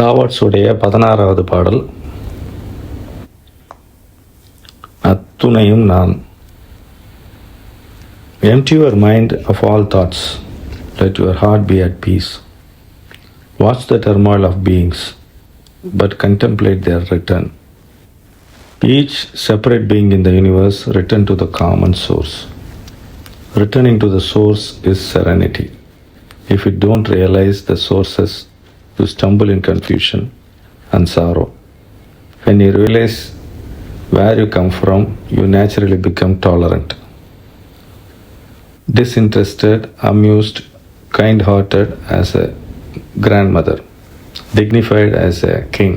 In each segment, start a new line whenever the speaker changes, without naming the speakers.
லாவர்ட்ஸுடைய 16வது பாடல். அத்துணையும் நான். Empty your mind of all thoughts. Let your heart be at peace. Watch the turmoil of beings, but contemplate their return. Each separate being in the universe return to the common source. Returning to the source is serenity. If you don't realize the sources, you stumble in confusion and sorrow. When you realize where you come from, you naturally become tolerant, disinterested, amused, kind-hearted as a grandmother, dignified as a king,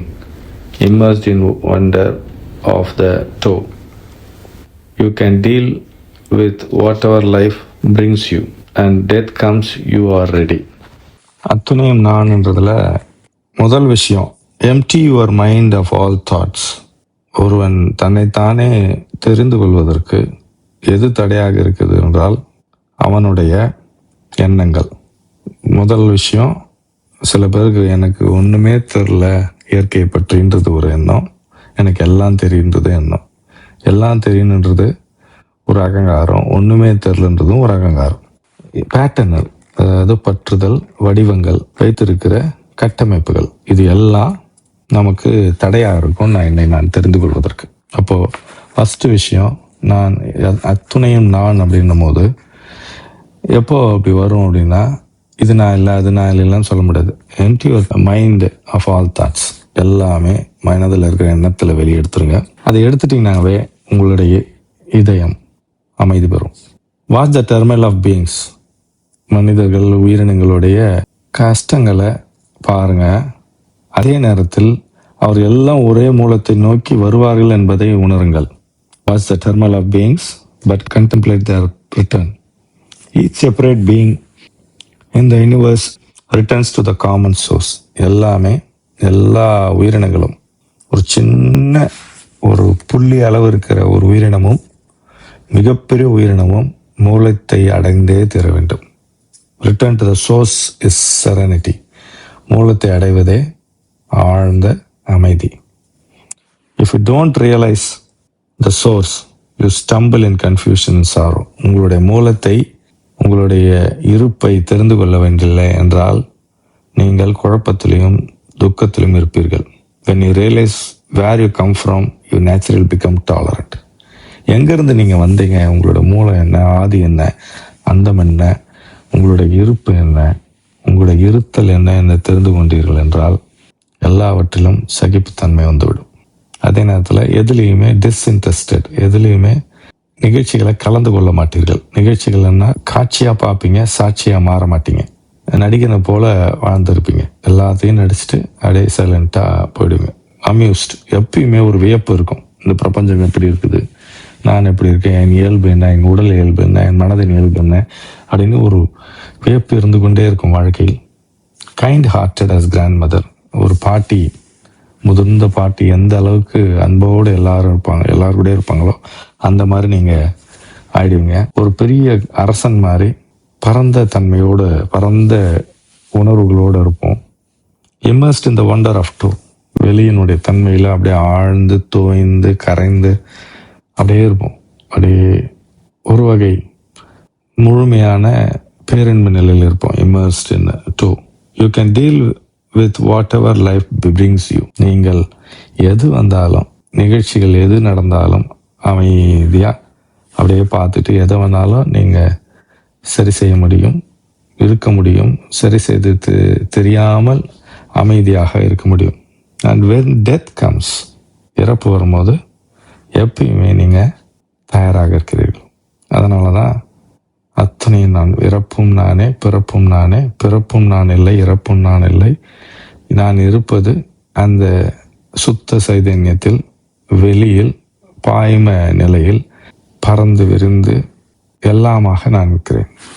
immersed in wonder of the toe. You can deal with whatever life brings you, and death comes, you are ready.
அத்துணையும் நான்ன்றதுல முதல் விஷயம், empty your mind of all thoughts. ஒருவன் தன்னைத்தானே தெரிந்து கொள்வதற்கு எது தடையாக இருக்குது என்றால் அவனுடைய எண்ணங்கள். முதல் விஷயம், சில பேருக்கு எனக்கு ஒன்றுமே தெரில இயற்கையை பற்றின்றது ஒரு எண்ணம், எனக்கு எல்லாம் தெரியுன்றது எண்ணம். எல்லாம் தெரியுன்றது ஒரு அகங்காரம், ஒன்றுமே தெரிலன்றதும் ஒரு அகங்காரம். பேட்டர்னல், அதாவது பற்றுதல், வடிவங்கள், வைத்திருக்கிற கட்டமைப்புகள், இது எல்லாம் நமக்கு தடையாக இருக்கும் நான் தெரிந்து கொள்வதற்கு. அப்போது ஃபஸ்ட்டு விஷயம், நான் அத்துணையும் நான் அப்படின்னும் போது எப்போ அப்படி வரும் அப்படின்னா, இது நான் இல்லை அது நான் இல்லைன்னு சொல்ல முடியாது. Empty your mind of all thoughts. எல்லாமே மனதில் இருக்கிற எண்ணத்தில் வெளியே எடுத்துருங்க. அதை எடுத்துட்டிங்கனாவே உங்களுடைய இதயம் அமைதி பெறும். Watch the turmoil of beings. மனிதர்கள், உயிரினங்களுடைய கஷ்டங்களை பாருங்க. அதே நேரத்தில் அவர் எல்லாம் ஒரே மூலத்தை நோக்கி வருவார்கள் என்பதை உணருங்கள். Watch the turmoil of beings but contemplate their return. Each separate being in the universe returns to the common source. எல்லா உயிரினங்களும், ஒரு சின்ன ஒரு புள்ளி அளவு இருக்கிற ஒரு உயிரினமும் மிகப்பெரிய உயிரினமும் மூலத்தை அடைந்தே தீர வேண்டும். Return to the source is serenity. மூலத்தை அடைவதே ஆழ்ந்த அமைதி. If you don't realise the source, you stumble in confusion and sorrow. உங்களுடைய மூலத்தை, உங்களுடைய இருப்பை தெரிந்து கொள்ள வேண்டியில்லை என்றால் நீங்கள் குழப்பத்திலையும் துக்கத்திலும் இருப்பீர்கள். when you realize where you come from, you naturally become tolerant. எங்கேருந்து நீங்கள் வந்தீங்க, உங்களோட மூலம் என்ன, ஆதி என்ன, அந்தம் என்ன, உங்களுடைய இருப்பு என்ன, உங்களுடைய இருத்தல் என்ன என்று தெரிந்து கொண்டீர்கள் என்றால் எல்லாவற்றிலும் சகிப்புத்தன்மை வந்துவிடும். அதே நேரத்தில் எதுலேயுமே டிஸ்இன்ட்ரெஸ்டட், எதுலேயுமே நிகழ்ச்சிகளை கலந்து கொள்ள மாட்டீர்கள். நிகழ்ச்சிகள்னா காட்சியாக பார்ப்பீங்க, சாட்சியாக மாற மாட்டீங்க. நடிகனை போல் வாழ்ந்துருப்பீங்க. எல்லாத்தையும் நடிச்சுட்டு அப்படியே சைலண்ட்டாக போயிடுவீங்க. அம்யூஸ்ட், எப்பயுமே ஒரு வியப்பு இருக்கும். இந்த பிரபஞ்சம் எப்படி இருக்குது, நான் எப்படி இருக்கேன், என் இயல்பு என்ன, என் உடல் இயல்பு என்ன, என் மனதின் இயல்பு என்ன அப்படின்னு ஒரு வியப்பு இருந்து கொண்டே இருக்கும் வாழ்க்கையில். Kind hearted as grandmother. ஒரு பாட்டி, முதிர்ந்த பாட்டி எந்த அளவுக்கு அன்போடு எல்லாரும் கூட இருப்பாங்களோ அந்த மாதிரி நீங்கள் ஆயிடுவீங்க. ஒரு பெரிய அரசன் மாதிரி பரந்த தன்மையோடு, பரந்த உணர்வுகளோடு இருப்போம். Immersed in the wonder of to. வெளியினுடைய தன்மையில் அப்படியே ஆழ்ந்து தோய்ந்து கரைந்து அப்படியே இருப்போம். அப்படியே ஒரு வகை முழுமையான பேரின்ப நிலையில் இருப்போம். Immersed in Tao. You can deal with whatever life brings you. நீங்கள் எது வந்தாலும், நிகழ்ச்சிகள் எது நடந்தாலும் அமைதியாக அப்படியே பார்த்துட்டு எதை வேணாலும் நீங்கள் சரி செய்ய முடியும், இருக்க முடியும். சரி செய்து தெரியாமல் அமைதியாக இருக்க முடியும். அண்ட் when death comes, இறப்பு வரும்போது எப்பயுமே நீங்கள் தயாராக இருக்கிறீர்கள். அதனால தான் அத்தனையும் நான், இறப்பும் நானே, பிறப்பும் நானே, பிறப்பும் நான் இல்லை, இறப்பும் நான் இல்லை. நான் இருப்பது அந்த சுத்த சைதன்யத்தில், வெளியில் பாய்ம நிலையில் பறந்து விரிந்து எல்லாமாக நான் இருக்கிறேன்.